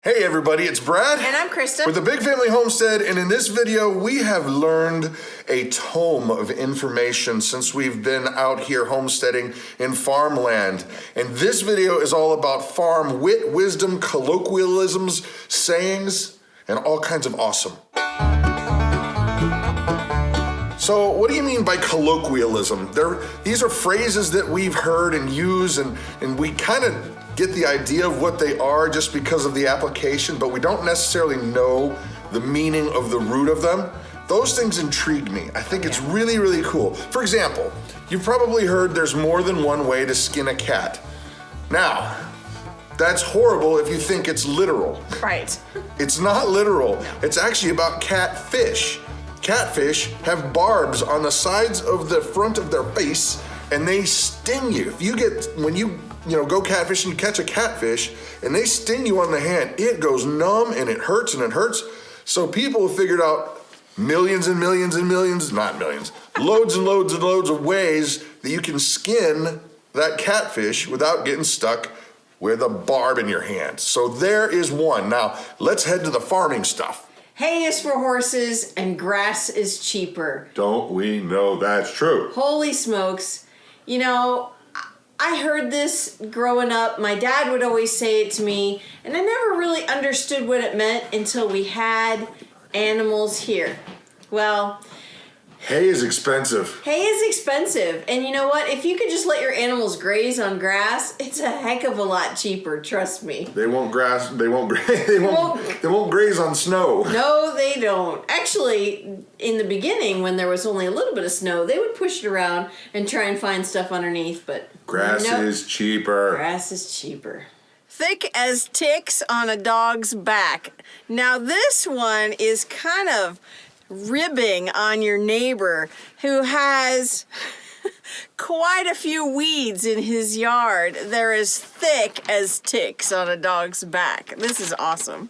Hey everybody, it's Brad. And I'm Christa. With the Big Family Homestead, and in this video we have learned a tome of information since we've been out here homesteading in farmland. And this video is all about farm wit, wisdom, colloquialisms, sayings, and all kinds of awesome. So what do you mean by colloquialism? These are phrases that we've heard and use, and we kind of get the idea of what they are just because of the application, but we don't necessarily know the meaning of the root of them. Those things intrigue me. I think it's really, really cool. For example, you've probably heard there's more than one way to skin a cat. Now, that's horrible if you think it's literal. Right. It's not literal. No. It's actually about catfish. Catfish have barbs on the sides of the front of their face, and they sting you. When you go catfishing, you catch a catfish, and they sting you on the hand, it goes numb and it hurts and it hurts. So people have figured out millions and millions and millions, not millions, loads and loads and loads of ways that you can skin that catfish without getting stuck with a barb in your hand. So there is one. Now, let's head to the farming stuff. Hay is for horses and grass is cheaper. Don't we know that's true? Holy smokes. You know, I heard this growing up. My dad would always say it to me, and I never really understood what it meant until we had animals here. Well, hay is expensive. Hay is expensive. And you know what? If you could just let your animals graze on grass, it's a heck of a lot cheaper, trust me. They won't graze on snow. No, they don't. Actually, in the beginning when there was only a little bit of snow, they would push it around and try and find stuff underneath, but grass is cheaper. Grass is cheaper. Thick as ticks on a dog's back. Now this one is kind of ribbing on your neighbor who has quite a few weeds in his yard. They're as thick as ticks on a dog's back. This is awesome.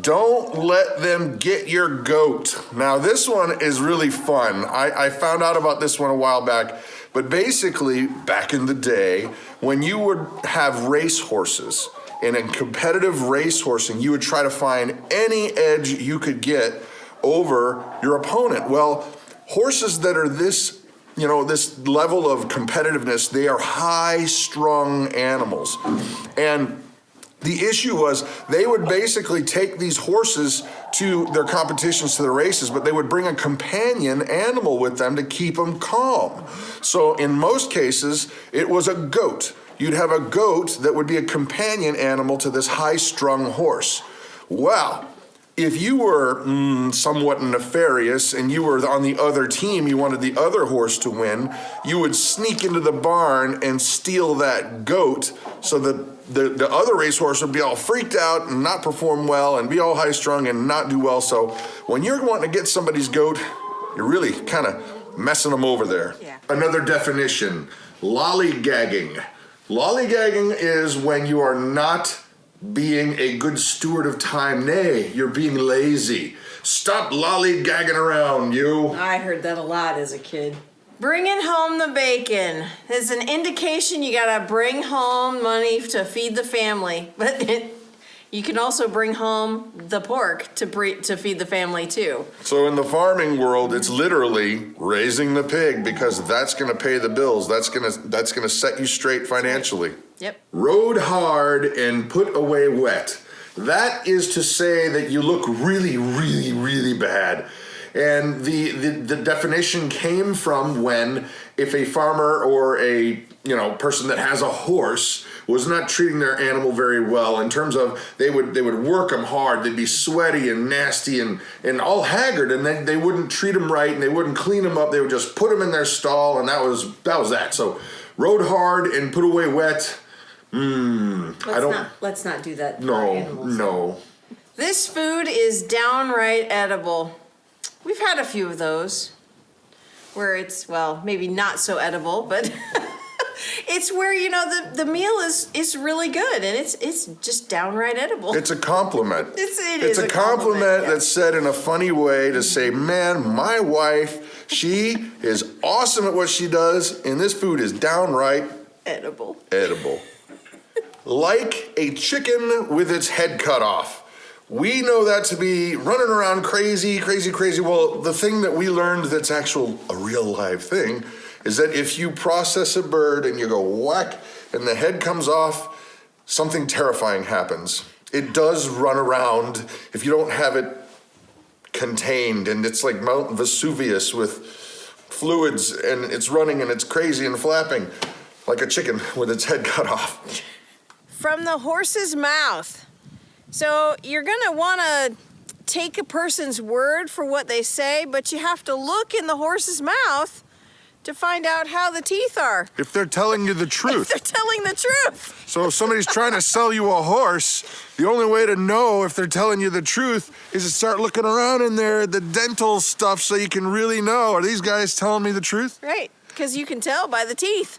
Don't let them get your goat. Now this one is really fun. I found out about this one a while back, but basically back in the day when you would have race horses, and in competitive race horsing, you would try to find any edge you could get over your opponent. Well, horses that are this level of competitiveness, they are high-strung animals. And the issue was they would basically take these horses to their competitions, to the races, but they would bring a companion animal with them to keep them calm. So in most cases, it was a goat. You'd have a goat that would be a companion animal to this high-strung horse. Well, if you were somewhat nefarious and you were on the other team, you wanted the other horse to win, you would sneak into the barn and steal that goat so that the other racehorse would be all freaked out and not perform well and be all high-strung and not do well. So when you're wanting to get somebody's goat, you're really kind of messing them over there. Yeah. Another definition, lollygagging. Lollygagging is when you are not being a good steward of time. Nay, you're being lazy. Stop lollygagging around, you. I heard that a lot as a kid. Bringing home the bacon is an indication you gotta bring home money to feed the family. But you can also bring home the pork to feed the family too. So in the farming world, it's literally raising the pig because that's gonna pay the bills. That's gonna set you straight financially. Yep. Rode hard and put away wet. That is to say that you look really, really, really bad. And the definition came from when if a farmer or a person that has a horse was not treating their animal very well in terms of they would work them hard, they'd be sweaty and nasty and all haggard, and then they wouldn't treat them right and they wouldn't clean them up, they would just put them in their stall, and that was that. So rode hard and put away wet. Let's not do that for our animals. No. This food is downright edible. We've had a few of those where it's, well, maybe not so edible, but it's where, the meal is really good and it's just downright edible. It's a compliment. It's a compliment that's said in a funny way to say, man, my wife, she is awesome at what she does, and this food is downright edible. Like a chicken with its head cut off. We know that to be running around crazy, crazy, crazy. Well, the thing that we learned that's a real live thing is that if you process a bird and you go whack and the head comes off, something terrifying happens. It does run around if you don't have it contained, and it's like Mount Vesuvius with fluids, and it's running and it's crazy and flapping like a chicken with its head cut off. From the horse's mouth. So you're gonna wanna take a person's word for what they say, but you have to look in the horse's mouth to find out how the teeth are. If they're telling you the truth. If they're telling the truth. So if somebody's trying to sell you a horse, the only way to know if they're telling you the truth is to start looking around in there, the dental stuff, so you can really know, are these guys telling me the truth? Right, because you can tell by the teeth.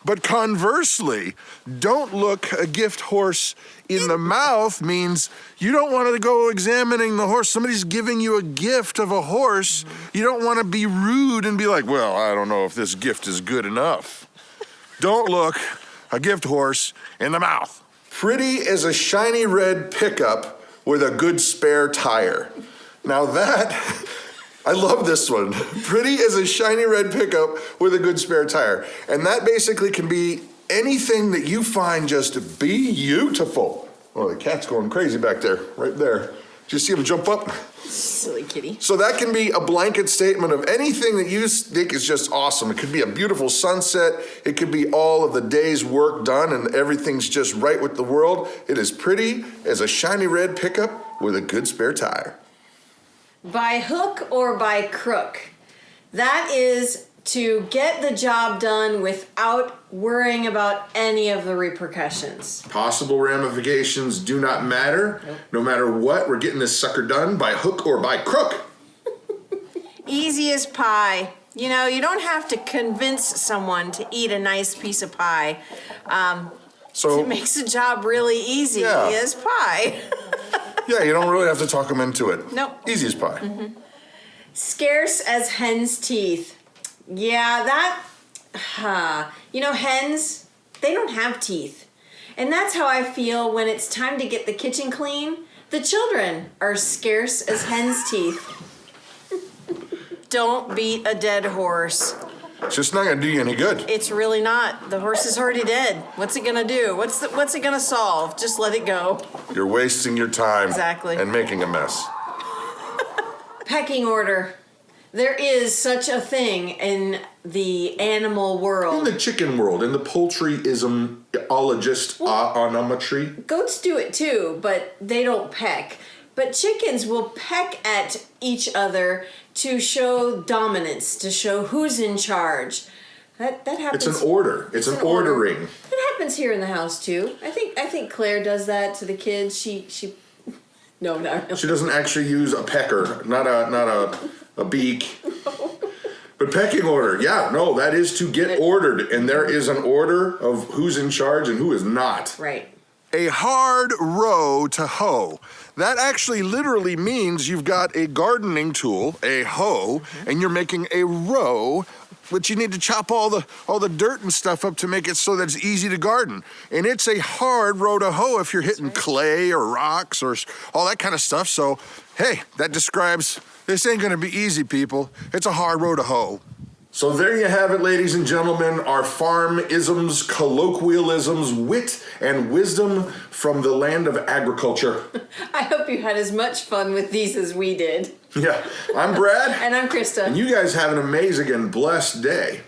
But conversely, don't look a gift horse in the mouth means you don't want to go examining the horse. Somebody's giving you a gift of a horse. You don't want to be rude and be like, well, I don't know if this gift is good enough. Don't look a gift horse in the mouth. Pretty is a shiny red pickup with a good spare tire. Now that... I love this one. Pretty is a shiny red pickup with a good spare tire. And that basically can be anything that you find just beautiful. Oh, the cat's going crazy back there, right there. Did you see him jump up? Silly kitty. So that can be a blanket statement of anything that you think is just awesome. It could be a beautiful sunset. It could be all of the day's work done and everything's just right with the world. It is pretty as a shiny red pickup with a good spare tire. By hook or by crook. That is to get the job done without worrying about any of the repercussions. Possible ramifications do not matter. Nope. No matter what, we're getting this sucker done by hook or by crook. Easy as pie. You know, you don't have to convince someone to eat a nice piece of pie. It makes the job really easy as pie. Yeah, you don't really have to talk them into it. Nope. Easy as pie. Mm-hmm. Scarce as hen's teeth. Yeah, hens, they don't have teeth. And that's how I feel when it's time to get the kitchen clean. The children are scarce as hen's teeth. Don't beat a dead horse. It's just not gonna do you any good. It's really not. The horse is already dead. What's it gonna do? What's it gonna solve? Just let it go. You're wasting your time. Exactly. And making a mess. Pecking order. There is such a thing in the animal world. In the chicken world, in the poultryism-ologist onometry. Goats do it too, but they don't peck. But chickens will peck at each other to show dominance, to show who's in charge. That happens. It's an order. It's an ordering. That happens here in the house too. I think Claire does that to the kids. She no, not really. She doesn't actually use a pecker, not a beak. No. But pecking order, that is to get ordered, and there is an order of who's in charge and who is not. Right. A hard row to hoe. That actually literally means you've got a gardening tool, a hoe, and you're making a row, which you need to chop all the dirt and stuff up to make it so that it's easy to garden. And it's a hard row to hoe if you're hitting clay or rocks or all that kind of stuff. So, hey, that describes, this ain't gonna be easy, people. It's a hard row to hoe. So there you have it, ladies and gentlemen, our farm-isms, colloquialisms, wit, and wisdom from the land of agriculture. I hope you had as much fun with these as we did. Yeah, I'm Brad. And I'm Christa. And you guys have an amazing and blessed day.